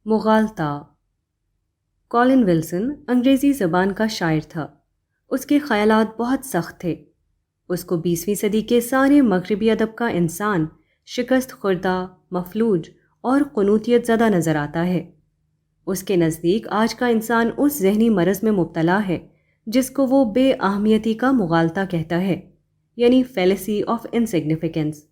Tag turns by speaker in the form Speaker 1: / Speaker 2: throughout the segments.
Speaker 1: مغالطہ۔ Colin Wilson انگریزی زبان کا شاعر تھا۔ اس کے خیالات بہت سخت تھے۔ اس کو 20ویں صدی کے سارے مغربی ادب کا انسان شکست خوردہ، مفلوج اور قنوطیت زدہ نظر آتا ہے۔ اس کے نزدیک آج کا انسان اس ذہنی مرض میں مبتلا ہے جس کو وہ بے اہمیتی کا مغالطہ کہتا ہے، یعنی فیلیسی آف انسگنیفیکنس۔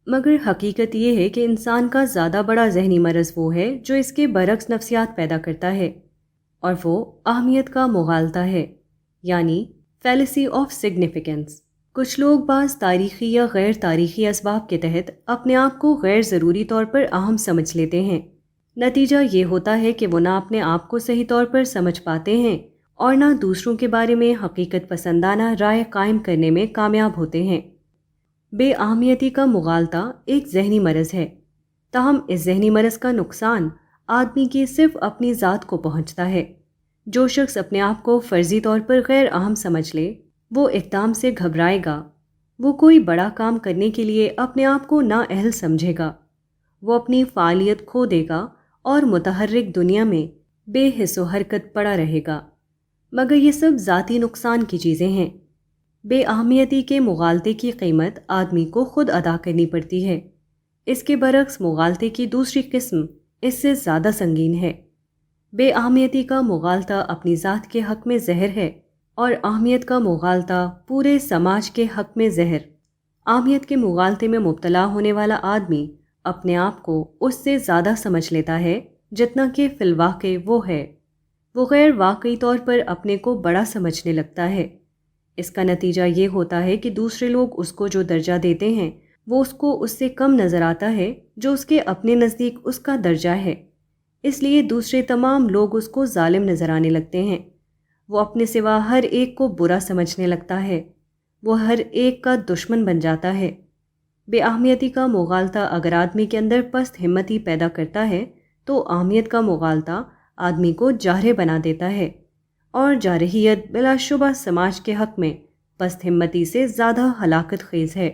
Speaker 1: مگر حقیقت یہ ہے کہ انسان کا زیادہ بڑا ذہنی مرض وہ ہے جو اس کے برعکس نفسیات پیدا کرتا ہے، اور وہ اہمیت کا مغالطہ ہے، یعنی فیلیسی آف سگنیفیکنس۔ کچھ لوگ بعض تاریخی یا غیر تاریخی اسباب کے تحت اپنے آپ کو غیر ضروری طور پر اہم سمجھ لیتے ہیں۔ نتیجہ یہ ہوتا ہے کہ وہ نہ اپنے آپ کو صحیح طور پر سمجھ پاتے ہیں اور نہ دوسروں کے بارے میں حقیقت پسندانہ رائے قائم کرنے میں کامیاب ہوتے ہیں۔ بے اہمیتی کا مغالطہ ایک ذہنی مرض ہے، تاہم اس ذہنی مرض کا نقصان آدمی کی صرف اپنی ذات کو پہنچتا ہے۔ جو شخص اپنے آپ کو فرضی طور پر غیر اہم سمجھ لے، وہ اقدام سے گھبرائے گا، وہ کوئی بڑا کام کرنے کے لیے اپنے آپ کو نااہل سمجھے گا، وہ اپنی فعالیت کھو دے گا اور متحرک دنیا میں بے حس و حرکت پڑا رہے گا۔ مگر یہ سب ذاتی نقصان کی چیزیں ہیں۔ بے اہمیتی کے مغالطے کی قیمت آدمی کو خود ادا کرنی پڑتی ہے۔ اس کے برعکس مغالطے کی دوسری قسم اس سے زیادہ سنگین ہے۔ بے اہمیتی کا مغالطہ اپنی ذات کے حق میں زہر ہے، اور اہمیت کا مغالطہ پورے سماج کے حق میں زہر۔ اہمیت کے مغالطے میں مبتلا ہونے والا آدمی اپنے آپ کو اس سے زیادہ سمجھ لیتا ہے جتنا کہ فی الواقع وہ ہے۔ وہ غیر واقعی طور پر اپنے کو بڑا سمجھنے لگتا ہے۔ اس کا نتیجہ یہ ہوتا ہے کہ دوسرے لوگ اس کو جو درجہ دیتے ہیں وہ اس کو اس سے کم نظر آتا ہے جو اس کے اپنے نزدیک اس کا درجہ ہے۔ اس لیے دوسرے تمام لوگ اس کو ظالم نظر آنے لگتے ہیں۔ وہ اپنے سوا ہر ایک کو برا سمجھنے لگتا ہے، وہ ہر ایک کا دشمن بن جاتا ہے۔ بے اہمیتی کا مغالطہ اگر آدمی کے اندر پست ہمتی پیدا کرتا ہے تو اہمیت کا مغالطہ آدمی کو جارح بنا دیتا ہے، اور جارحیت بلا شبہ سماج کے حق میں پست ہمتی سے زیادہ ہلاکت خیز ہے۔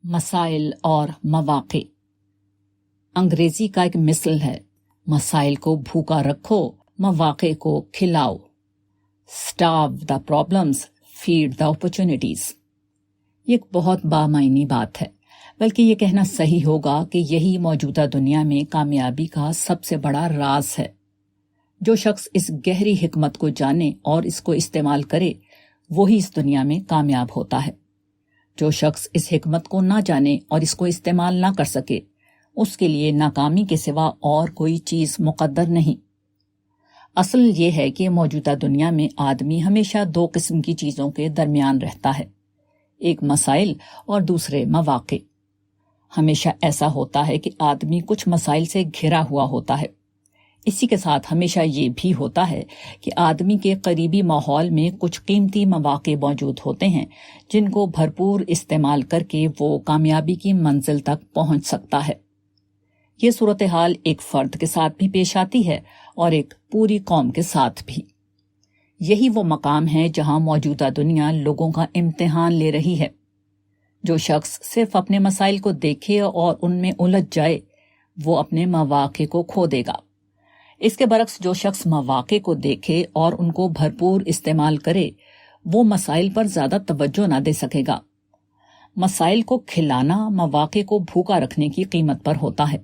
Speaker 2: مسائل اور مواقع۔ انگریزی کا ایک مثل ہے، مسائل کو بھوکا رکھو، مواقع کو کھلاؤ۔ Starve the problems, feed the opportunities۔ یہ ایک بہت بامعنی بات ہے، بلکہ یہ کہنا صحیح ہوگا کہ یہی موجودہ دنیا میں کامیابی کا سب سے بڑا راز ہے۔ جو شخص اس گہری حکمت کو جانے اور اس کو استعمال کرے، وہی اس دنیا میں کامیاب ہوتا ہے۔ جو شخص اس حکمت کو نہ جانے اور اس کو استعمال نہ کر سکے، اس کے لیے ناکامی کے سوا اور کوئی چیز مقدر نہیں۔ اصل یہ ہے کہ موجودہ دنیا میں آدمی ہمیشہ دو قسم کی چیزوں کے درمیان رہتا ہے، ایک مسائل اور دوسرے مواقع۔ ہمیشہ ایسا ہوتا ہے کہ آدمی کچھ مسائل سے گھرا ہوا ہوتا ہے۔ اسی کے ساتھ ہمیشہ یہ بھی ہوتا ہے کہ آدمی کے قریبی ماحول میں کچھ قیمتی مواقع موجود ہوتے ہیں جن کو بھرپور استعمال کر کے وہ کامیابی کی منزل تک پہنچ سکتا ہے۔ یہ صورتحال ایک فرد کے ساتھ بھی پیش آتی ہے اور ایک پوری قوم کے ساتھ بھی۔ یہی وہ مقام ہے جہاں موجودہ دنیا لوگوں کا امتحان لے رہی ہے۔ جو شخص صرف اپنے مسائل کو دیکھے اور ان میں الجھ جائے، وہ اپنے مواقع کو کھو دے گا۔ اس کے برعکس جو شخص مواقع کو دیکھے اور ان کو بھرپور استعمال کرے، وہ مسائل پر زیادہ توجہ نہ دے سکے گا۔ مسائل کو کھلانا مواقع کو بھوکا رکھنے کی قیمت پر ہوتا ہے۔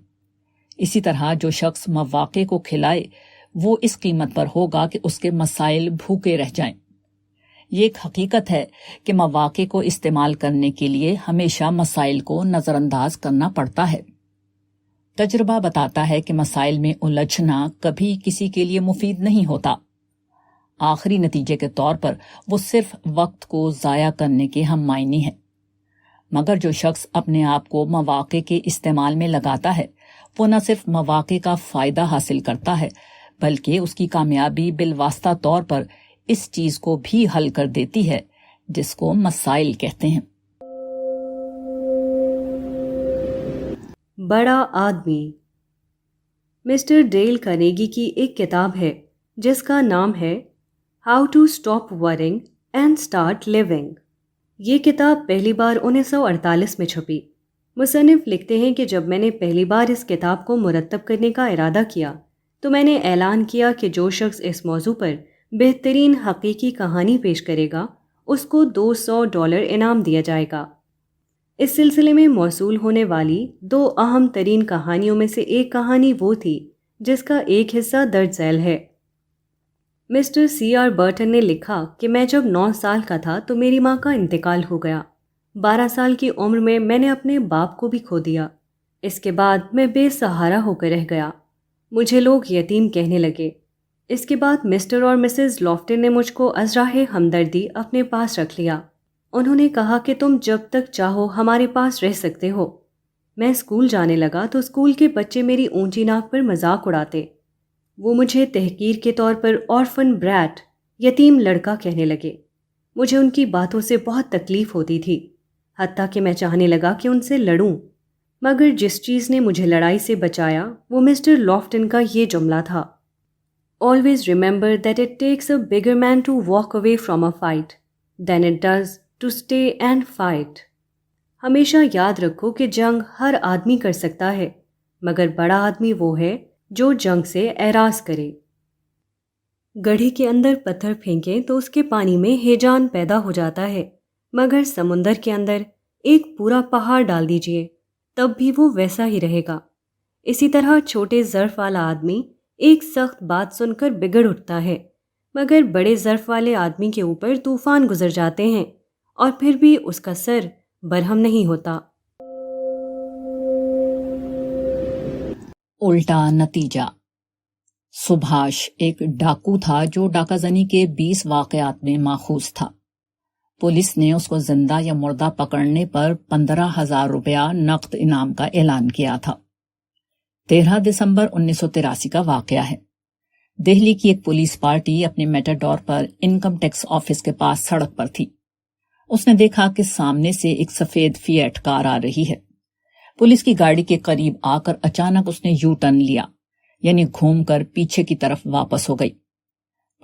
Speaker 2: اسی طرح جو شخص مواقع کو کھلائے، وہ اس قیمت پر ہوگا کہ اس کے مسائل بھوکے رہ جائیں۔ یہ ایک حقیقت ہے کہ مواقع کو استعمال کرنے کے لیے ہمیشہ مسائل کو نظر انداز کرنا پڑتا ہے۔ تجربہ بتاتا ہے کہ مسائل میں الجھنا کبھی کسی کے لیے مفید نہیں ہوتا۔ آخری نتیجے کے طور پر وہ صرف وقت کو ضائع کرنے کے ہم معنی ہے۔ مگر جو شخص اپنے آپ کو مواقع کے استعمال میں لگاتا ہے، وہ نہ صرف مواقع کا فائدہ حاصل کرتا ہے، بلکہ اس کی کامیابی بالواسطہ طور پر اس چیز کو بھی حل کر دیتی ہے جس کو مسائل کہتے ہیں۔
Speaker 1: بڑا آدمی۔ مسٹر ڈیل کارنیگی کی ایک کتاب ہے جس کا نام ہے how to stop worrying and start living. یہ کتاب پہلی بار 1948 میں چھپی۔ مصنف لکھتے ہیں کہ جب میں نے پہلی بار اس کتاب کو مرتب کرنے کا ارادہ کیا تو میں نے اعلان کیا کہ جو شخص اس موضوع پر بہترین حقیقی کہانی پیش کرے گا اس کو $200 انعام دیا جائے گا۔ اس سلسلے میں موصول ہونے والی 2 اہم ترین کہانیوں میں سے ایک کہانی وہ تھی جس کا ایک حصہ درج ذیل ہے۔ Mister C.R. برٹن نے لکھا کہ میں جب 9 سال کا تھا تو میری ماں کا انتقال ہو گیا۔ 12 سال کی عمر میں نے اپنے باپ کو بھی کھو دیا۔ اس کے بعد میں بے سہارا ہو کر رہ گیا۔ مجھے لوگ یتیم کہنے لگے۔ اس کے بعد مسٹر اور مسز لافٹن نے مجھ کو ازراہ ہمدردی اپنے پاس رکھ لیا۔ انہوں نے کہا کہ تم جب تک چاہو ہمارے پاس رہ سکتے ہو۔ میں اسکول جانے لگا تو اسکول کے بچے میری اونچی ناک پر مذاق اڑاتے۔ وہ مجھے تحقیر کے طور پر آرفن بریٹ، یتیم لڑکا کہنے لگے۔ مجھے ان کی باتوں سے بہت تکلیف ہوتی تھی، حتیٰ کہ میں چاہنے لگا کہ ان سے لڑوں۔ مگر جس چیز نے مجھے لڑائی سے بچایا وہ مسٹر لافٹن کا یہ جملہ تھا: Always remember that it takes a bigger man to walk away from a fight than it does to stay and fight. ہمیشہ یاد رکھو کہ جنگ ہر آدمی کر سکتا ہے، مگر بڑا آدمی وہ ہے جو جنگ سے اعراض کرے۔ گڑھے کے اندر پتھر پھینکیں تو اس کے پانی میں ہیجان پیدا ہو جاتا ہے، مگر سمندر کے اندر ایک پورا پہاڑ ڈال دیجئے تب بھی وہ ویسا ہی رہے گا۔ اسی طرح چھوٹے ظرف والا آدمی ایک سخت بات سن کر بگڑ اٹھتا ہے، مگر بڑے ظرف والے آدمی کے اوپر طوفان گزر جاتے ہیں اور پھر بھی اس کا سر برہم نہیں ہوتا۔
Speaker 2: الٹا نتیجہ۔ سبھاش ایک ڈاکو تھا جو ڈاکہ زنی کے 20 واقعات میں ماخوذ تھا۔ پولیس نے اس کو زندہ یا مردہ پکڑنے پر 15,000 روپیہ نقد انعام کا اعلان کیا تھا۔ 13 دسمبر 1983 کا واقعہ ہے۔ دہلی کی ایک پولیس پارٹی اپنے میٹاڈور پر انکم ٹیکس آفس کے پاس سڑک پر تھی۔ اس نے دیکھا کہ سامنے سے ایک سفید فیٹ کار آ رہی ہے۔ پولیس کی گاڑی کے قریب آ کر اچانک اس نے یو ٹرن لیا، یعنی گھوم کر پیچھے کی طرف واپس ہو گئی۔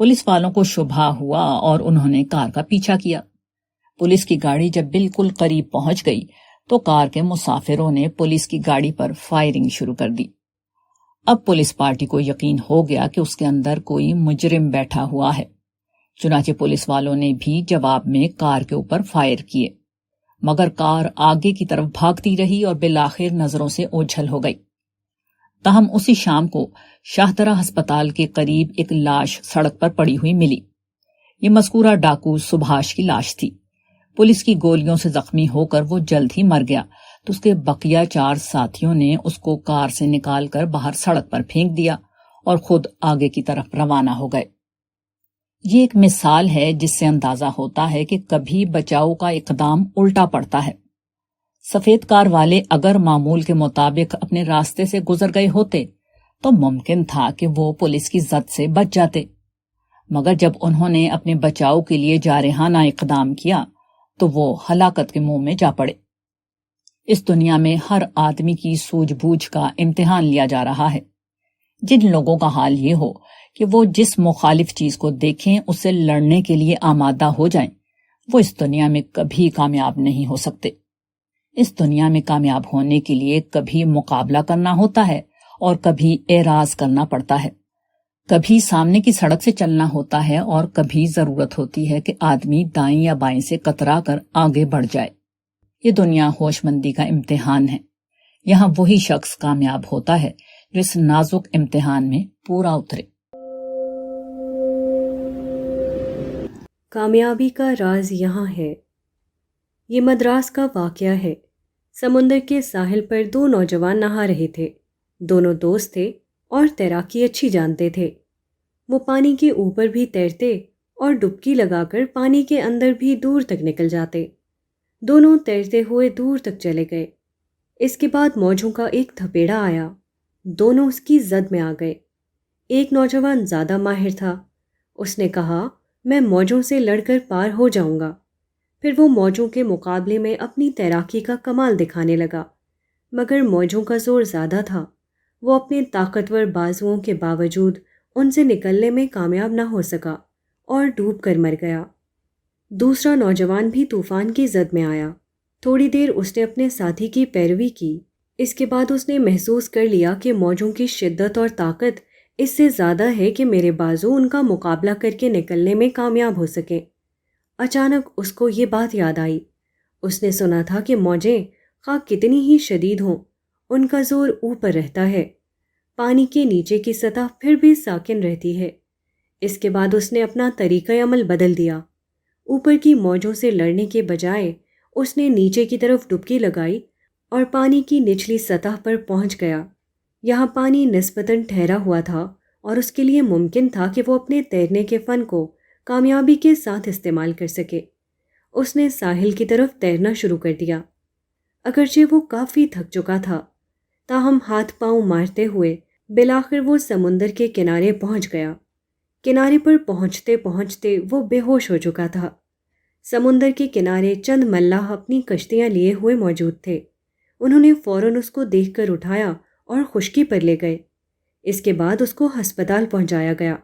Speaker 2: پولیس والوں کو شبہ ہوا اور انہوں نے کار کا پیچھا کیا۔ پولیس کی گاڑی جب بالکل قریب پہنچ گئی تو کار کے مسافروں نے پولیس کی گاڑی پر فائرنگ شروع کر دی۔ اب پولیس پارٹی کو یقین ہو گیا کہ اس کے اندر کوئی مجرم بیٹھا ہوا ہے، چنانچہ پولیس والوں نے بھی جواب میں کار کے اوپر فائر کیے، مگر کار آگے کی طرف بھاگتی رہی اور بالآخر نظروں سے اوجھل ہو گئی۔ تاہم اسی شام کو شاہدرہ ہسپتال کے قریب ایک لاش سڑک پر پڑی ہوئی ملی۔ یہ مذکورہ ڈاکو سبھاش کی لاش تھی۔ پولیس کی گولیوں سے زخمی ہو کر وہ جلد ہی مر گیا تو اس کے بقیہ 4 ساتھیوں نے اس کو کار سے نکال کر باہر سڑک پر پھینک دیا اور خود آگے کی طرف روانہ ہو گئے۔ یہ ایک مثال ہے جس سے اندازہ ہوتا ہے کہ کبھی بچاؤ کا اقدام الٹا پڑتا ہے۔ سفید کار والے اگر معمول کے مطابق اپنے راستے سے گزر گئے ہوتے تو ممکن تھا کہ وہ پولیس کی زد سے بچ جاتے، مگر جب انہوں نے اپنے بچاؤ کے لیے جارحانہ اقدام کیا تو وہ ہلاکت کے منہ میں جا پڑے۔ اس دنیا میں ہر آدمی کی سوجھ بوجھ کا امتحان لیا جا رہا ہے۔ جن لوگوں کا حال یہ ہو کہ وہ جس مخالف چیز کو دیکھیں اس سے لڑنے کے لیے آمادہ ہو جائیں، وہ اس دنیا میں کبھی کامیاب نہیں ہو سکتے۔ اس دنیا میں کامیاب ہونے کے لیے کبھی مقابلہ کرنا ہوتا ہے اور کبھی اعراض کرنا پڑتا ہے، کبھی سامنے کی سڑک سے چلنا ہوتا ہے اور کبھی ضرورت ہوتی ہے کہ آدمی دائیں یا بائیں سے کترا کر آگے بڑھ جائے۔ یہ دنیا ہوش مندی کا امتحان ہے۔ یہاں وہی شخص کامیاب ہوتا ہے جو اس نازک امتحان میں پورا اترے۔
Speaker 1: کامیابی کا راز یہاں ہے۔ یہ مدراس کا واقعہ ہے۔ سمندر کے ساحل پر 2 نوجوان نہا رہے تھے۔ دونوں دوست تھے اور تیراکی اچھی جانتے تھے۔ وہ پانی کے اوپر بھی تیرتے اور ڈبکی لگا کر پانی کے اندر بھی دور تک نکل جاتے۔ دونوں تیرتے ہوئے دور تک چلے گئے۔ اس کے بعد موجوں کا ایک تھپیڑا آیا۔ دونوں اس کی زد میں آ گئے۔ ایک نوجوان زیادہ ماہر تھا۔ اس نے کہا، میں موجوں سے لڑ کر پار ہو جاؤں گا۔ پھر وہ موجوں کے مقابلے میں اپنی تیراکی کا کمال دکھانے لگا، مگر موجوں کا زور زیادہ تھا۔ وہ اپنے طاقتور بازوؤں کے باوجود ان سے نکلنے میں کامیاب نہ ہو سکا اور ڈوب کر مر گیا۔ دوسرا نوجوان بھی طوفان کی زد میں آیا۔ تھوڑی دیر اس نے اپنے ساتھی کی پیروی کی. اس کے بعد اس نے محسوس کر لیا کہ موجوں کی شدت اور طاقت اس سے زیادہ ہے کہ میرے بازو ان کا مقابلہ کر کے نکلنے میں کامیاب ہو سکیں. اچانک اس کو یہ بات یاد آئی. اس نے سنا تھا کہ موجیں خواہ کتنی ہی شدید ہوں، ان کا زور اوپر رہتا ہے، پانی کے نیچے کی سطح پھر بھی ساکن رہتی ہے. اس کے بعد اس نے اپنا طریقہ عمل بدل دیا. اوپر کی موجوں سے لڑنے کے بجائے اس نے نیچے کی طرف ڈبکی لگائی اور پانی کی نچلی سطح پر پہنچ گیا. یہاں پانی نسبتاً ٹھہرا ہوا تھا اور اس کے لیے ممکن تھا کہ وہ اپنے تیرنے کے فن کو کامیابی کے ساتھ استعمال کر سکے. اس نے ساحل کی طرف تیرنا شروع کر دیا. اگرچہ وہ کافی تھک چکا تھا، تاہم ہاتھ پاؤں مارتے ہوئے بالآخر وہ سمندر کے کنارے پہنچ گیا. کنارے پر پہنچتے پہنچتے وہ بے ہوش ہو چکا تھا. سمندر کے کنارے چند ملاح اپنی کشتیاں لیے ہوئے موجود تھے. انہوں نے فوراً اس کو دیکھ کر اٹھایا اور خشکی پر لے گئے. اس کے بعد اس کو ہسپتال پہنچایا گیا.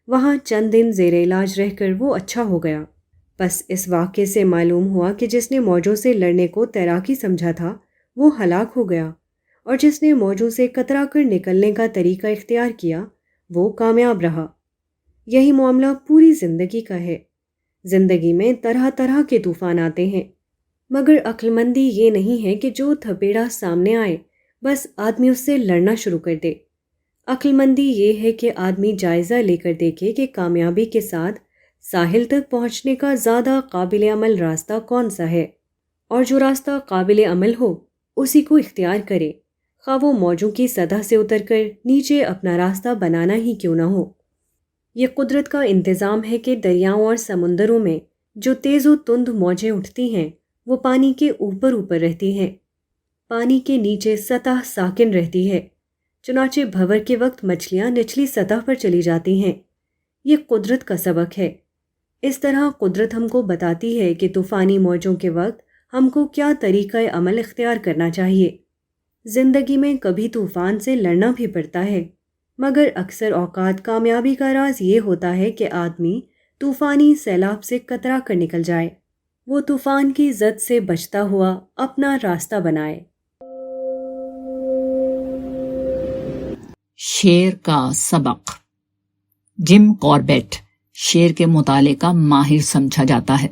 Speaker 1: وہاں چند دن زیر علاج رہ کر وہ اچھا ہو گیا. بس اس واقعے سے معلوم ہوا کہ جس نے موجوں سے لڑنے کو تیراکی سمجھا تھا وہ ہلاک ہو گیا، اور جس نے موجوں سے کترا کر نکلنے کا طریقہ اختیار کیا وہ کامیاب رہا. یہی معاملہ پوری زندگی کا ہے. زندگی میں طرح طرح کے طوفان آتے ہیں، مگر عقل مندی یہ نہیں ہے کہ جو تھپیڑا سامنے آئے بس آدمی اس سے لڑنا شروع کر دے. عقل مندی یہ ہے کہ آدمی جائزہ لے کر دیکھے کہ کامیابی کے ساتھ ساحل تک پہنچنے کا زیادہ قابل عمل راستہ کون سا ہے، اور جو راستہ قابل عمل ہو اسی کو اختیار کرے، خواہ وہ موجوں کی سطح سے اتر کر نیچے اپنا راستہ بنانا ہی کیوں نہ ہو. یہ قدرت کا انتظام ہے کہ دریاؤں اور سمندروں میں جو تیز و تند موجیں اٹھتی ہیں وہ پانی کے اوپر اوپر رہتی ہیں، پانی کے نیچے سطح ساکن رہتی ہے. چنانچہ بھنور کے وقت مچھلیاں نچلی سطح پر چلی جاتی ہیں. یہ قدرت کا سبق ہے. اس طرح قدرت ہم کو بتاتی ہے کہ طوفانی موجوں کے وقت ہم کو کیا طریقہ عمل اختیار کرنا چاہیے. زندگی میں کبھی طوفان سے لڑنا بھی پڑتا ہے، مگر اکثر اوقات کامیابی کا راز یہ ہوتا ہے کہ آدمی طوفانی سیلاب سے کترا کر نکل جائے، وہ طوفان کی زد سے بچتا ہوا اپنا راستہ بنائے.
Speaker 2: شیر کا سبق. جم کاربیٹ شیر کے مطالعے کا ماہر سمجھا جاتا ہے.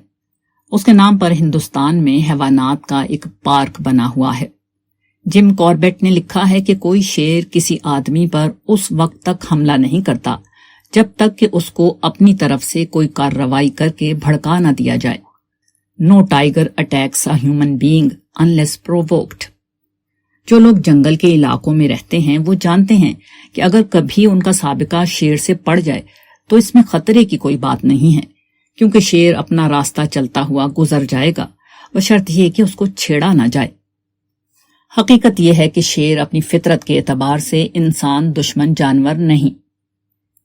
Speaker 2: اس کے نام پر ہندوستان میں حیوانات کا ایک پارک بنا ہوا ہے. جم کاربیٹ نے لکھا ہے کہ کوئی شیر کسی آدمی پر اس وقت تک حملہ نہیں کرتا جب تک کہ اس کو اپنی طرف سے کوئی کارروائی کر کے بھڑکا نہ دیا جائے. No tiger attacks a human being unless provoked. جو لوگ جنگل کے علاقوں میں رہتے ہیں وہ جانتے ہیں کہ اگر کبھی ان کا سابقہ شیر سے پڑ جائے تو اس میں خطرے کی کوئی بات نہیں ہے، کیونکہ شیر اپنا راستہ چلتا ہوا گزر جائے گا، بشرط یہ کہ اس کو چھیڑا نہ جائے. حقیقت یہ ہے کہ شیر اپنی فطرت کے اعتبار سے انسان دشمن جانور نہیں.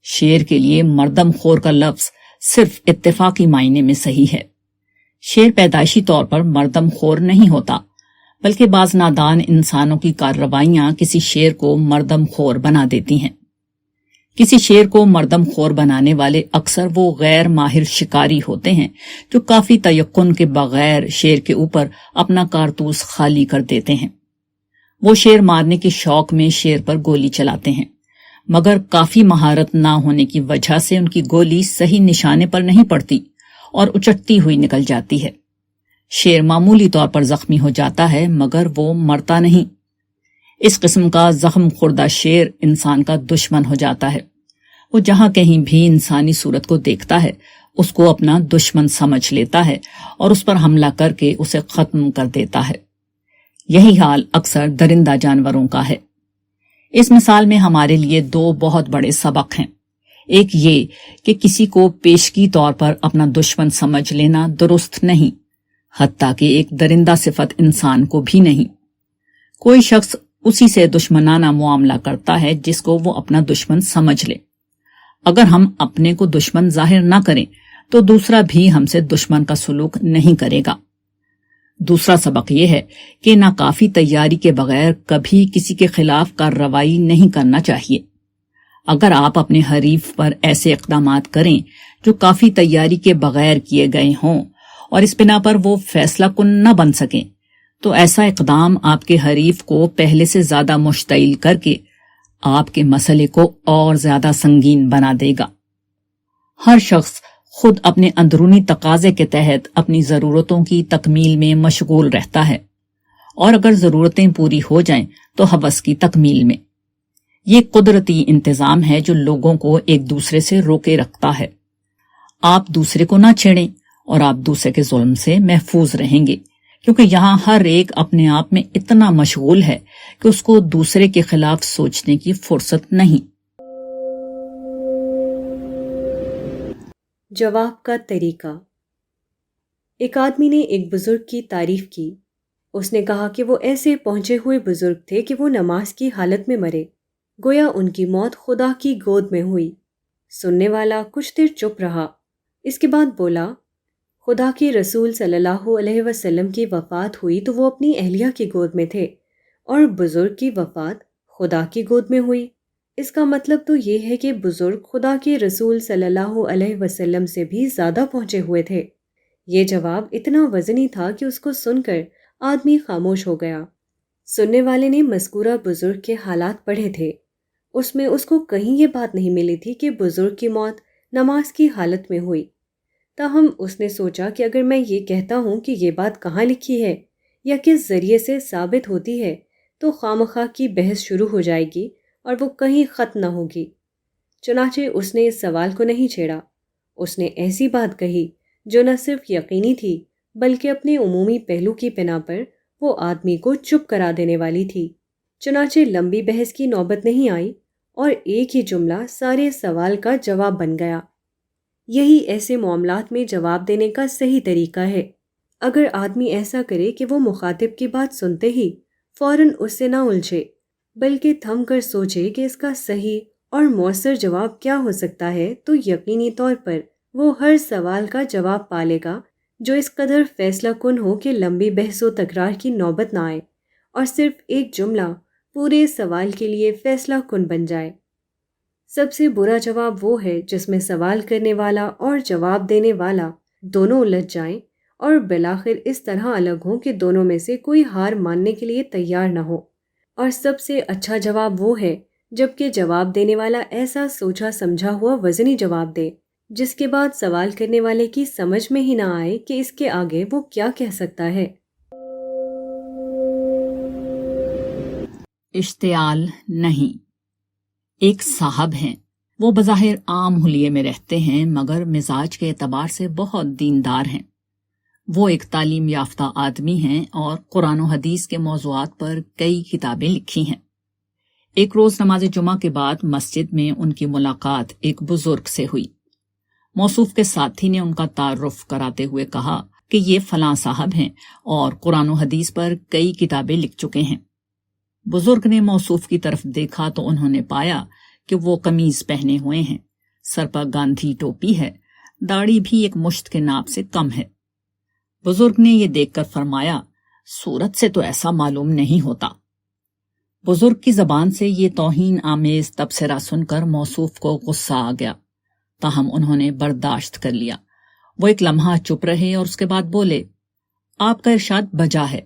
Speaker 2: شیر کے لیے مردم خور کا لفظ صرف اتفاقی معنی میں صحیح ہے. شیر پیدائشی طور پر مردم خور نہیں ہوتا، بلکہ بعض نادان انسانوں کی کارروائیاں کسی شیر کو مردم خور بنا دیتی ہیں. کسی شیر کو مردم خور بنانے والے اکثر وہ غیر ماہر شکاری ہوتے ہیں جو کافی تیقن کے بغیر شیر کے اوپر اپنا کارتوس خالی کر دیتے ہیں. وہ شیر مارنے کے شوق میں شیر پر گولی چلاتے ہیں، مگر کافی مہارت نہ ہونے کی وجہ سے ان کی گولی صحیح نشانے پر نہیں پڑتی اور اچٹتی ہوئی نکل جاتی ہے. شیر معمولی طور پر زخمی ہو جاتا ہے مگر وہ مرتا نہیں. اس قسم کا زخم خوردہ شیر انسان کا دشمن ہو جاتا ہے. وہ جہاں کہیں بھی انسانی صورت کو دیکھتا ہے اس کو اپنا دشمن سمجھ لیتا ہے اور اس پر حملہ کر کے اسے ختم کر دیتا ہے. یہی حال اکثر درندہ جانوروں کا ہے. اس مثال میں ہمارے لیے دو بہت بڑے سبق ہیں. ایک یہ کہ کسی کو پیشگی طور پر اپنا دشمن سمجھ لینا درست نہیں، حتیٰ کہ ایک درندہ صفت انسان کو بھی نہیں. کوئی شخص اسی سے دشمنانہ معاملہ کرتا ہے جس کو وہ اپنا دشمن سمجھ لے. اگر ہم اپنے کو دشمن ظاہر نہ کریں تو دوسرا بھی ہم سے دشمن کا سلوک نہیں کرے گا. دوسرا سبق یہ ہے کہ ناکافی تیاری کے بغیر کبھی کسی کے خلاف کارروائی نہیں کرنا چاہیے. اگر آپ اپنے حریف پر ایسے اقدامات کریں جو کافی تیاری کے بغیر کیے گئے ہوں اور اس بنا پر وہ فیصلہ کن نہ بن سکیں تو ایسا اقدام آپ کے حریف کو پہلے سے زیادہ مشتعل کر کے آپ کے مسئلے کو اور زیادہ سنگین بنا دے گا۔ ہر شخص خود اپنے اندرونی تقاضے کے تحت اپنی ضرورتوں کی تکمیل میں مشغول رہتا ہے، اور اگر ضرورتیں پوری ہو جائیں تو ہوس کی تکمیل میں۔ یہ قدرتی انتظام ہے جو لوگوں کو ایک دوسرے سے روکے رکھتا ہے۔ آپ دوسرے کو نہ چھیڑیں اور آپ دوسرے کے ظلم سے محفوظ رہیں گے، کیونکہ یہاں ہر ایک اپنے آپ میں اتنا مشغول ہے کہ اس کو دوسرے کے خلاف سوچنے کی فرصت نہیں۔
Speaker 1: جواب کا طریقہ۔ ایک آدمی نے ایک بزرگ کی تعریف کی۔ اس نے کہا کہ وہ ایسے پہنچے ہوئے بزرگ تھے کہ وہ نماز کی حالت میں مرے، گویا ان کی موت خدا کی گود میں ہوئی۔ سننے والا کچھ دیر چپ رہا، اس کے بعد بولا، خدا کے رسول صلی اللہ علیہ وسلم کی وفات ہوئی تو وہ اپنی اہلیہ کی گود میں تھے، اور بزرگ کی وفات خدا کی گود میں ہوئی۔ اس کا مطلب تو یہ ہے کہ بزرگ خدا کے رسول صلی اللہ علیہ وسلم سے بھی زیادہ پہنچے ہوئے تھے۔ یہ جواب اتنا وزنی تھا کہ اس کو سن کر آدمی خاموش ہو گیا۔ سننے والے نے مذکورہ بزرگ کے حالات پڑھے تھے، اس میں اس کو کہیں یہ بات نہیں ملی تھی کہ بزرگ کی موت نماز کی حالت میں ہوئی۔ تاہم اس نے سوچا کہ اگر میں یہ کہتا ہوں کہ یہ بات کہاں لکھی ہے یا کس ذریعے سے ثابت ہوتی ہے تو خواہ کی بحث شروع ہو جائے گی اور وہ کہیں ختم نہ ہوگی۔ چنانچہ اس نے اس سوال کو نہیں چھیڑا۔ اس نے ایسی بات کہی جو نہ صرف یقینی تھی بلکہ اپنے عمومی پہلو کی بنا پر وہ آدمی کو چپ کرا دینے والی تھی۔ چنانچہ لمبی بحث کی نوبت نہیں آئی اور ایک ہی جملہ سارے سوال کا جواب بن گیا۔ یہی ایسے معاملات میں جواب دینے کا صحیح طریقہ ہے۔ اگر آدمی ایسا کرے کہ وہ مخاطب کی بات سنتے ہی فوراً اس سے نہ الجھے بلکہ تھم کر سوچے کہ اس کا صحیح اور مؤثر جواب کیا ہو سکتا ہے، تو یقینی طور پر وہ ہر سوال کا جواب پا لے گا جو اس قدر فیصلہ کن ہو کہ لمبی بحث و تکرار کی نوبت نہ آئے اور صرف ایک جملہ پورے سوال کے لیے فیصلہ کن بن جائے۔ سب سے برا جواب وہ ہے جس میں سوال کرنے والا اور جواب دینے والا دونوں الجھ جائیں اور بالآخر اس طرح الگ ہوں کہ دونوں میں سے کوئی ہار ماننے کے لیے تیار نہ ہو۔ اور سب سے اچھا جواب وہ ہے جبکہ جواب دینے والا ایسا سوچا سمجھا ہوا وزنی جواب دے جس کے بعد سوال کرنے والے کی سمجھ میں ہی نہ آئے کہ اس کے آگے وہ کیا کہہ سکتا ہے۔
Speaker 2: اشتعال نہیں۔ ایک صاحب ہیں، وہ بظاہر عام حلیے میں رہتے ہیں مگر مزاج کے اعتبار سے بہت دیندار ہیں۔ وہ ایک تعلیم یافتہ آدمی ہیں اور قرآن و حدیث کے موضوعات پر کئی کتابیں لکھی ہیں۔ ایک روز نماز جمعہ کے بعد مسجد میں ان کی ملاقات ایک بزرگ سے ہوئی۔ موصوف کے ساتھی نے ان کا تعارف کراتے ہوئے کہا کہ یہ فلاں صاحب ہیں اور قرآن و حدیث پر کئی کتابیں لکھ چکے ہیں۔ بزرگ نے موصوف کی طرف دیکھا تو انہوں نے پایا کہ وہ قمیض پہنے ہوئے ہیں، سر پر گاندھی ٹوپی ہے، داڑھی بھی ایک مشت کے ناپ سے کم ہے۔ بزرگ نے یہ دیکھ کر فرمایا، صورت سے تو ایسا معلوم نہیں ہوتا۔ بزرگ کی زبان سے یہ توہین آمیز تبصرہ سن کر موصوف کو غصہ آ گیا، تاہم انہوں نے برداشت کر لیا۔ وہ ایک لمحہ چپ رہے اور اس کے بعد بولے، آپ کا ارشاد بجا ہے،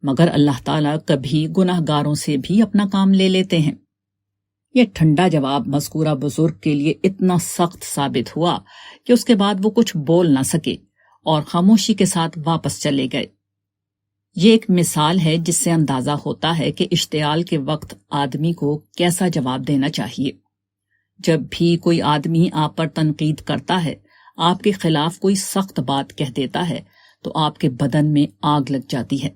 Speaker 2: مگر اللہ تعالیٰ کبھی گناہ گاروں سے بھی اپنا کام لے لیتے ہیں۔ یہ ٹھنڈا جواب مذکورہ بزرگ کے لیے اتنا سخت ثابت ہوا کہ اس کے بعد وہ کچھ بول نہ سکے اور خاموشی کے ساتھ واپس چلے گئے۔ یہ ایک مثال ہے جس سے اندازہ ہوتا ہے کہ اشتعال کے وقت آدمی کو کیسا جواب دینا چاہیے۔ جب بھی کوئی آدمی آپ پر تنقید کرتا ہے، آپ کے خلاف کوئی سخت بات کہہ دیتا ہے، تو آپ کے بدن میں آگ لگ جاتی ہے۔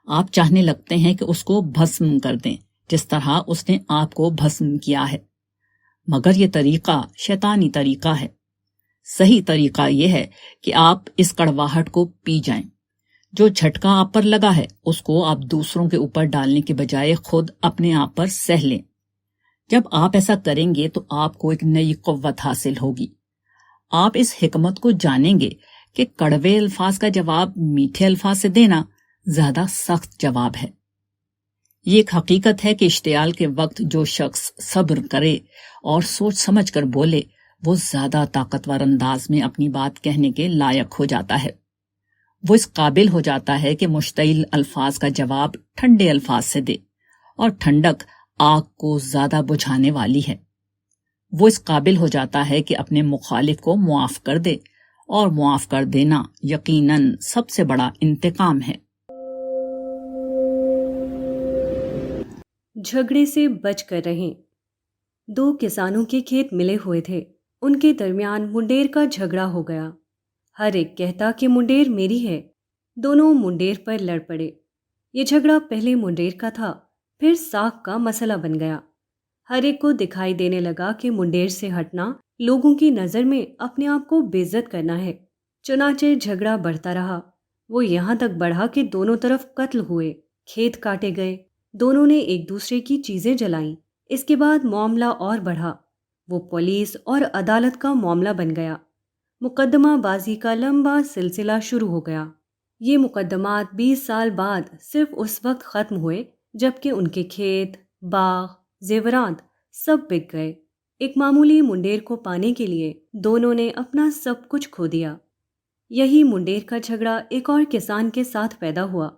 Speaker 2: آپ چاہنے لگتے ہیں کہ اس کو بھسم کر دیں جس طرح اس نے آپ کو بھسم کیا ہے، مگر یہ طریقہ شیطانی طریقہ ہے۔ صحیح طریقہ یہ ہے کہ آپ اس کڑواہٹ کو پی جائیں۔ جو جھٹکا آپ پر لگا ہے اس کو آپ دوسروں کے اوپر ڈالنے کے بجائے خود اپنے آپ پر سہ لیں۔ جب آپ ایسا کریں گے تو آپ کو ایک نئی قوت حاصل ہوگی۔ آپ اس حکمت کو جانیں گے کہ کڑوے الفاظ کا جواب میٹھے الفاظ سے دینا زیادہ سخت جواب ہے۔ یہ ایک حقیقت ہے کہ اشتعال کے وقت جو شخص صبر کرے اور سوچ سمجھ کر بولے وہ زیادہ طاقتور انداز میں اپنی بات کہنے کے لائق ہو جاتا ہے۔ وہ اس قابل ہو جاتا ہے کہ مشتعل الفاظ کا جواب ٹھنڈے الفاظ سے دے، اور ٹھنڈک آگ کو زیادہ بجھانے والی ہے۔ وہ اس قابل ہو جاتا ہے کہ اپنے مخالف کو معاف کر دے، اور معاف کر دینا یقیناً سب سے بڑا انتقام ہے۔
Speaker 1: جھگڑے سے بچ کر رہیں۔ دو کسانوں کے کھیت ملے ہوئے تھے، ان کے درمیان منڈیر کا جھگڑا ہو گیا۔ ہر ایک کہتا کہ منڈیر میری ہے۔ دونوں منڈیر پر لڑ پڑے۔ یہ جھگڑا پہلے منڈیر کا تھا، پھر ساکھ کا مسئلہ بن گیا۔ ہر ایک کو دکھائی دینے لگا کہ منڈیر سے ہٹنا لوگوں کی نظر میں اپنے آپ کو بے عزت کرنا ہے۔ چنانچہ جھگڑا بڑھتا رہا۔ وہ یہاں تک بڑھا کہ دونوں طرف قتل ہوئے، کھیت کاٹے گئے، دونوں نے ایک دوسرے کی چیزیں جلائیں۔ اس کے بعد معاملہ اور بڑھا، وہ پولیس اور عدالت کا معاملہ بن گیا۔ مقدمہ بازی کا لمبا سلسلہ شروع ہو گیا۔ یہ مقدمات 20 سال بعد صرف اس وقت ختم ہوئے جبکہ ان کے کھیت، باغ، زیورات سب بک گئے۔ ایک معمولی منڈیر کو پانے کے لیے دونوں نے اپنا سب کچھ کھو دیا۔ یہی منڈیر کا جھگڑا ایک اور کسان کے ساتھ پیدا ہوا،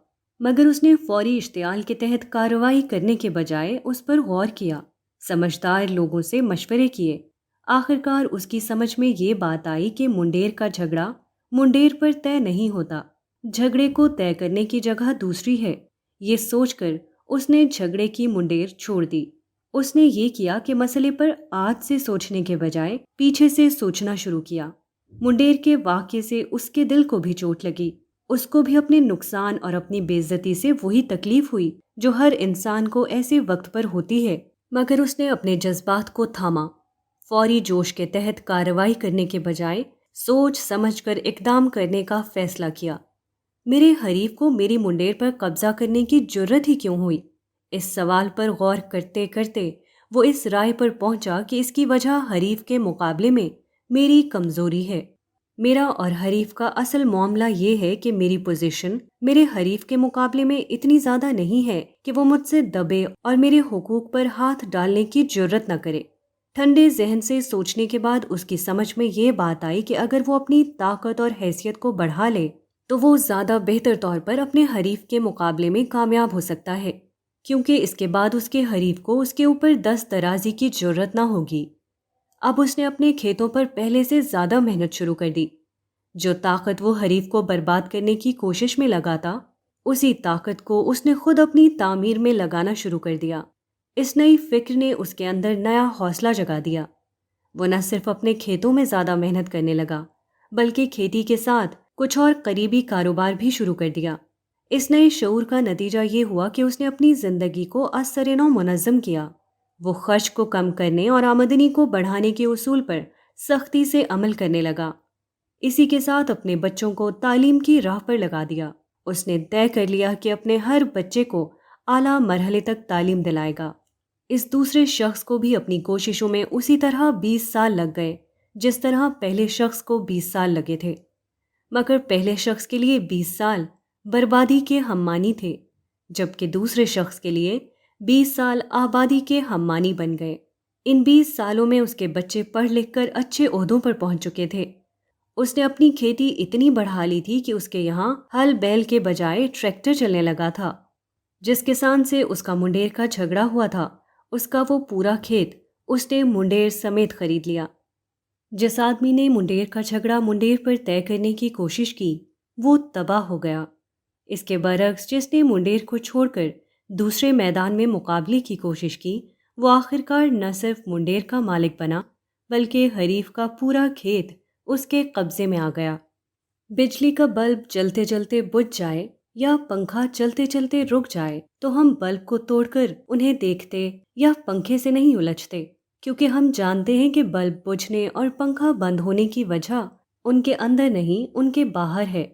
Speaker 1: مگر اس نے فوری اشتعال کے تحت کارروائی کرنے کے بجائے اس پر غور کیا، سمجھدار لوگوں سے مشورے کیے۔ آخرکار اس کی سمجھ میں یہ بات آئی کہ منڈیر کا جھگڑا منڈیر پر طے نہیں ہوتا، جھگڑے کو طے کرنے کی جگہ دوسری ہے۔ یہ سوچ کر اس نے جھگڑے کی منڈیر چھوڑ دی۔ اس نے یہ کیا کہ مسئلے پر آج سے سوچنے کے بجائے پیچھے سے سوچنا شروع کیا۔ منڈیر کے واقعے سے اس کے دل کو بھی چوٹ لگی۔ اس کو بھی اپنے نقصان اور اپنی بے عزتی سے وہی تکلیف ہوئی جو ہر انسان کو ایسے وقت پر ہوتی ہے، مگر اس نے اپنے جذبات کو تھاما۔ فوری جوش کے تحت کارروائی کرنے کے بجائے سوچ سمجھ کر اقدام کرنے کا فیصلہ کیا۔ میرے حریف کو میری منڈیر پر قبضہ کرنے کی جرت ہی کیوں ہوئی؟ اس سوال پر غور کرتے کرتے وہ اس رائے پر پہنچا کہ اس کی وجہ حریف کے مقابلے میں میری کمزوری ہے۔ میرا اور حریف کا اصل معاملہ یہ ہے کہ میری پوزیشن میرے حریف کے مقابلے میں اتنی زیادہ نہیں ہے کہ وہ مجھ سے دبے اور میرے حقوق پر ہاتھ ڈالنے کی جرت نہ کرے۔ ٹھنڈے ذہن سے سوچنے کے بعد اس کی سمجھ میں یہ بات آئی کہ اگر وہ اپنی طاقت اور حیثیت کو بڑھا لے تو وہ زیادہ بہتر طور پر اپنے حریف کے مقابلے میں کامیاب ہو سکتا ہے، کیونکہ اس کے بعد اس کے حریف کو اس کے اوپر دست درازی کی جرت نہ ہوگی۔ اب اس نے اپنے کھیتوں پر پہلے سے زیادہ محنت شروع کر دی۔ جو طاقت وہ حریف کو برباد کرنے کی کوشش میں لگاتا، اسی طاقت کو اس نے خود اپنی تعمیر میں لگانا شروع کر دیا۔ اس نئی فکر نے اس کے اندر نیا حوصلہ جگا دیا۔ وہ نہ صرف اپنے کھیتوں میں زیادہ محنت کرنے لگا، بلکہ کھیتی کے ساتھ کچھ اور قریبی کاروبار بھی شروع کر دیا۔ اس نئے شعور کا نتیجہ یہ ہوا کہ اس نے اپنی زندگی کو از سر نو منظم کیا۔ وہ خرچ کو کم کرنے اور آمدنی کو بڑھانے کے اصول پر سختی سے عمل کرنے لگا۔ اسی کے ساتھ اپنے بچوں کو تعلیم کی راہ پر لگا دیا۔ اس نے طے کر لیا کہ اپنے ہر بچے کو اعلیٰ مرحلے تک تعلیم دلائے گا۔ اس دوسرے شخص کو بھی اپنی کوششوں میں اسی طرح 20 سال لگ گئے جس طرح پہلے شخص کو 20 سال لگے تھے، مگر پہلے شخص کے لیے 20 سال بربادی کے ہم مانی تھے، جبکہ دوسرے شخص کے لیے 20 سال آبادی کے ہم مانی بن گئے۔ ان 20 سالوں میں اس کے بچے پڑھ لکھ کر اچھے عہدوں پر پہنچ چکے تھے۔ اس نے اپنی کھیتی اتنی بڑھا لی تھی کہ اس کے یہاں ہل بیل کے بجائے ٹریکٹر چلنے لگا تھا۔ جس کسان سے اس کا منڈیر کا جھگڑا ہوا تھا، اس کا وہ پورا کھیت اس نے منڈیر سمیت خرید لیا۔ جس آدمی نے منڈیر کا جھگڑا منڈیر پر طے کرنے کی کوشش کی، وہ تباہ ہو گیا۔ اس کے برعکس جس نے منڈیر کو چھوڑ کر دوسرے میدان میں مقابلے کی کوشش کی، وہ آخرکار نہ صرف منڈیر کا مالک بنا بلکہ حریف کا پورا کھیت اس کے قبضے میں آ گیا۔ بجلی کا بلب جلتے جلتے بجھ جائے یا پنکھا چلتے چلتے رک جائے تو ہم بلب کو توڑ کر انہیں دیکھتے یا پنکھے سے نہیں الجھتے، کیونکہ ہم جانتے ہیں کہ بلب بجھنے اور پنکھا بند ہونے کی وجہ ان کے اندر نہیں، ان کے باہر ہے،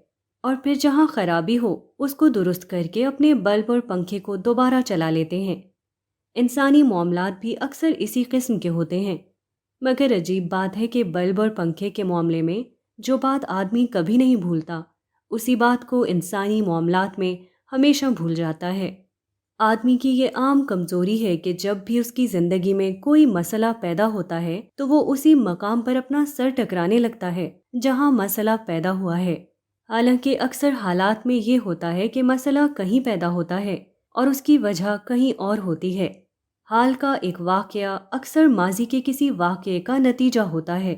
Speaker 1: اور پھر جہاں خرابی ہو اس کو درست کر کے اپنے بلب اور پنکھے کو دوبارہ چلا لیتے ہیں۔ انسانی معاملات بھی اکثر اسی قسم کے ہوتے ہیں، مگر عجیب بات ہے کہ بلب اور پنکھے کے معاملے میں جو بات آدمی کبھی نہیں بھولتا، اسی بات کو انسانی معاملات میں ہمیشہ بھول جاتا ہے۔ آدمی کی یہ عام کمزوری ہے کہ جب بھی اس کی زندگی میں کوئی مسئلہ پیدا ہوتا ہے تو وہ اسی مقام پر اپنا سر ٹکرانے لگتا ہے جہاں مسئلہ پیدا ہوا ہے۔ حالانکہ اکثر حالات میں یہ ہوتا ہے کہ مسئلہ کہیں پیدا ہوتا ہے اور اس کی وجہ کہیں اور ہوتی ہے۔ حال کا ایک واقعہ اکثر ماضی کے کسی واقعے کا نتیجہ ہوتا ہے۔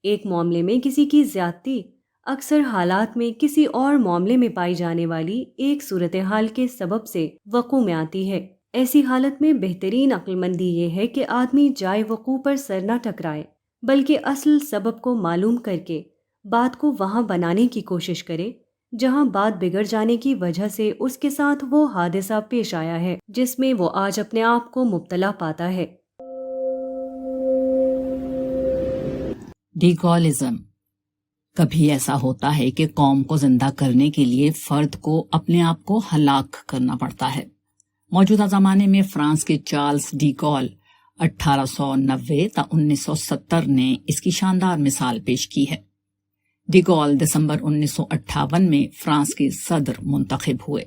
Speaker 1: ایک معاملے میں کسی کی زیادتی اکثر حالات میں کسی اور معاملے میں پائی جانے والی ایک صورتحال کے سبب سے وقوع میں آتی ہے۔ ایسی حالت میں بہترین عقل مندی یہ ہے کہ آدمی جائے وقوع پر سر نہ ٹکرائے، بلکہ اصل سبب کو معلوم کر کے بات کو وہاں بنانے کی کوشش کرے جہاں بات بگڑ جانے کی وجہ سے اس کے ساتھ وہ حادثہ پیش آیا ہے جس میں وہ آج اپنے آپ کو مبتلا پاتا ہے۔
Speaker 2: ڈیگالزم۔ کبھی ایسا ہوتا ہے کہ قوم کو زندہ کرنے کے لیے فرد کو اپنے آپ کو ہلاک کرنا پڑتا ہے۔ موجودہ زمانے میں فرانس کے چارلس ڈی گال 1890 تا 1970 نے اس کی شاندار مثال پیش کی ہے۔ ڈی گال دسمبر 1958 میں فرانس کے صدر منتخب ہوئے۔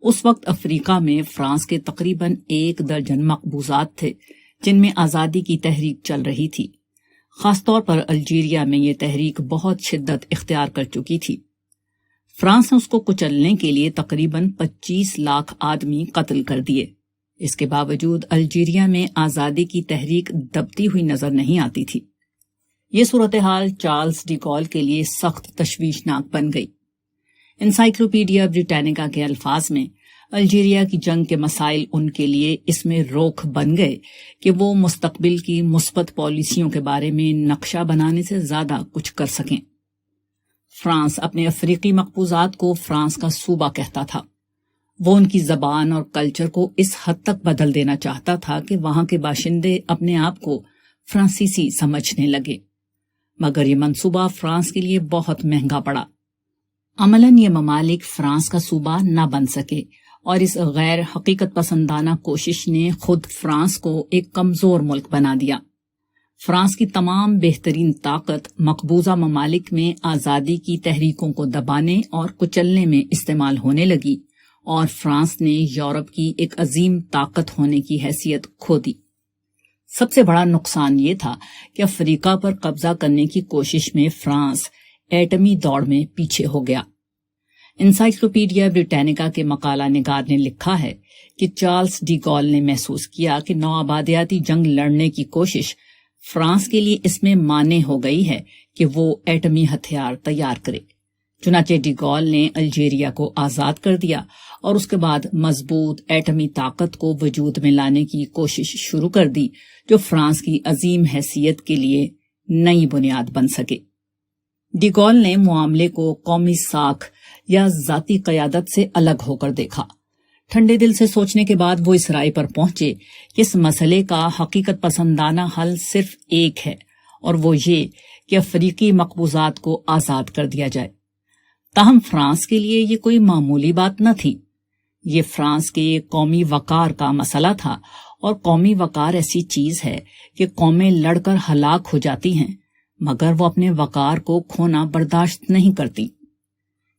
Speaker 2: اس وقت افریقہ میں فرانس کے تقریباً 1 درجن مقبوضات تھے جن میں آزادی کی تحریک چل رہی تھی۔ خاص طور پر الجیریا میں یہ تحریک بہت شدت اختیار کر چکی تھی۔ فرانس نے اس کو کچلنے کے لیے تقریباً 25 لاکھ آدمی قتل کر دیے۔ اس کے باوجود الجیریا میں آزادی کی تحریک دبتی ہوئی نظر نہیں آتی تھی۔ یہ صورتحال چارلس ڈی گال کے لیے سخت تشویشناک بن گئی۔ انسائکلوپیڈیا بریٹینیکا کے الفاظ میں الجیریا کی جنگ کے مسائل ان کے لیے اس میں روک بن گئے کہ وہ مستقبل کی مثبت پالیسیوں کے بارے میں نقشہ بنانے سے زیادہ کچھ کر سکیں۔ فرانس اپنے افریقی مقبوضات کو فرانس کا صوبہ کہتا تھا۔ وہ ان کی زبان اور کلچر کو اس حد تک بدل دینا چاہتا تھا کہ وہاں کے باشندے اپنے آپ کو فرانسیسی سمجھنے لگے، مگر یہ منصوبہ فرانس کے لیے بہت مہنگا پڑا۔ عملاً یہ ممالک فرانس کا صوبہ نہ بن سکے اور اس غیر حقیقت پسندانہ کوشش نے خود فرانس کو ایک کمزور ملک بنا دیا۔ فرانس کی تمام بہترین طاقت مقبوضہ ممالک میں آزادی کی تحریکوں کو دبانے اور کچلنے میں استعمال ہونے لگی اور فرانس نے یورپ کی ایک عظیم طاقت ہونے کی حیثیت کھو دی۔ سب سے بڑا نقصان یہ تھا کہ افریقہ پر قبضہ کرنے کی کوشش میں فرانس ایٹمی دوڑ میں پیچھے ہو گیا۔ انسائکلوپیڈیا بریٹینیکا کے مقالہ نگار نے لکھا ہے کہ چارلس ڈی گال نے محسوس کیا کہ نوآبادیاتی جنگ لڑنے کی کوشش فرانس کے لیے اس میں مانع ہو گئی ہے کہ وہ ایٹمی ہتھیار تیار کرے۔ چنانچہ ڈی گال نے الجیریا کو آزاد کر دیا اور اس کے بعد مضبوط ایٹمی طاقت کو وجود میں لانے کی کوشش شروع کر دی جو فرانس کی عظیم حیثیت کے لیے نئی بنیاد بن سکے۔ ڈی گال نے معاملے کو قومی ساکھ یا ذاتی قیادت سے الگ ہو کر دیکھا۔ ٹھنڈے دل سے سوچنے کے بعد وہ اس رائے پر پہنچے کہ اس مسئلے کا حقیقت پسندانہ حل صرف ایک ہے، اور وہ یہ کہ افریقی مقبوضات کو آزاد کر دیا جائے۔ تاہم فرانس کے لیے یہ کوئی معمولی بات نہ تھی۔ یہ فرانس کے قومی وقار کا مسئلہ تھا، اور قومی وقار ایسی چیز ہے کہ قومیں لڑ کر ہلاک ہو جاتی ہیں مگر وہ اپنے وقار کو کھونا برداشت نہیں کرتی۔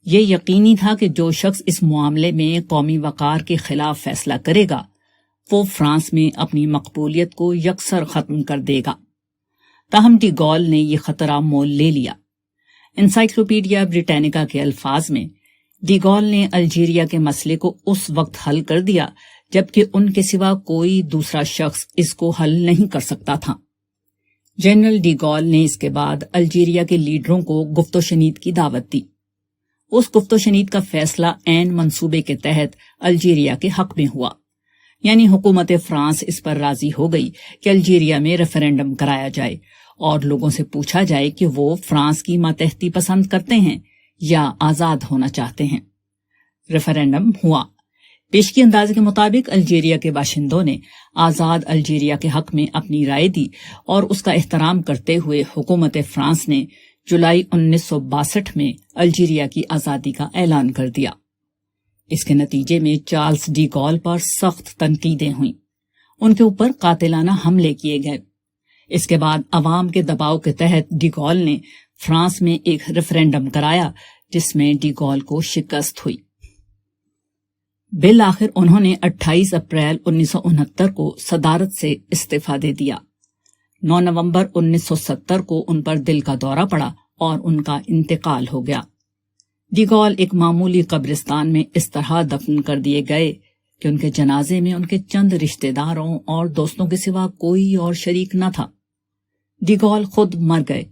Speaker 2: یہ یقینی تھا کہ جو شخص اس معاملے میں قومی وقار کے خلاف فیصلہ کرے گا وہ فرانس میں اپنی مقبولیت کو یکسر ختم کر دے گا۔ تاہم ڈی گال نے یہ خطرہ مول لے لیا۔ انسائکلوپیڈیا بریٹینیکا کے الفاظ میں ڈی گال نے الجیریا کے مسئلے کو اس وقت حل کر دیا جبکہ ان کے سوا کوئی دوسرا شخص اس کو حل نہیں کر سکتا تھا۔ جنرل ڈی گال نے اس کے بعد الجیریا کے لیڈروں کو گفت و شنید کی دعوت دی۔ اس گفت و شنید کا فیصلہ عین منصوبے کے تحت الجیریا کے حق میں ہوا، یعنی حکومت فرانس اس پر راضی ہو گئی کہ الجیریا میں ریفرینڈم کرایا جائے اور لوگوں سے پوچھا جائے کہ وہ فرانس کی ماتحتی پسند کرتے ہیں یا آزاد ہونا چاہتے ہیں۔ ریفرینڈم ہوا۔ پیشگی انداز کے مطابق الجیریا کے باشندوں نے آزاد الجیریا کے حق میں اپنی رائے دی اور اس کا احترام کرتے ہوئے حکومت فرانس نے جولائی 1962 میں الجیریا کی آزادی کا اعلان کر دیا۔ اس کے نتیجے میں چارلس ڈی گال پر سخت تنقیدیں ہوئیں، ان کے اوپر قاتلانہ حملے کیے گئے۔ اس کے بعد عوام کے دباؤ کے تحت ڈی گال نے فرانس میں ایک ریفرینڈم کرایا جس میں ڈی گال کو شکست ہوئی۔ بالآخر انہوں نے 28 اپریل 1969 کو صدارت سے استعفیٰ دے دیا۔ 9 نومبر 1970 کو ان پر دل کا دورہ پڑا اور ان کا انتقال ہو گیا۔ ڈیگول ایک معمولی قبرستان میں اس طرح دفن کر دیے گئے کہ ان کے جنازے میں ان کے چند رشتہ داروں اور دوستوں کے سوا کوئی اور شریک نہ تھا۔ ڈیگول خود مر گئے،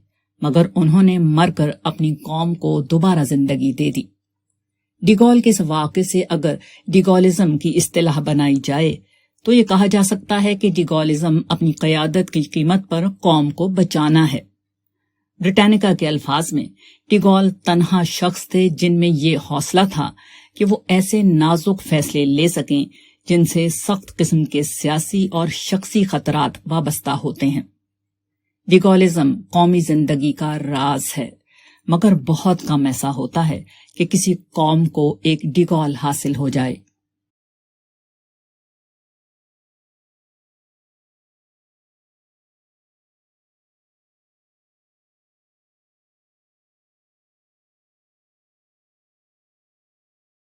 Speaker 2: مگر انہوں نے مر کر اپنی قوم کو دوبارہ زندگی دے دی۔ ڈیگول کے اس واقعے سے اگر ڈیگولزم کی اصطلاح بنائی جائے تو یہ کہا جا سکتا ہے کہ ڈیگولزم اپنی قیادت کی قیمت پر قوم کو بچانا ہے۔ برٹینیکا کے الفاظ میں ڈیگول تنہا شخص تھے جن میں یہ حوصلہ تھا کہ وہ ایسے نازک فیصلے لے سکیں جن سے سخت قسم کے سیاسی اور شخصی خطرات وابستہ ہوتے ہیں۔ ڈیگولزم قومی زندگی کا راز ہے، مگر بہت کم ایسا ہوتا ہے کہ کسی قوم کو ایک ڈیگول حاصل ہو جائے۔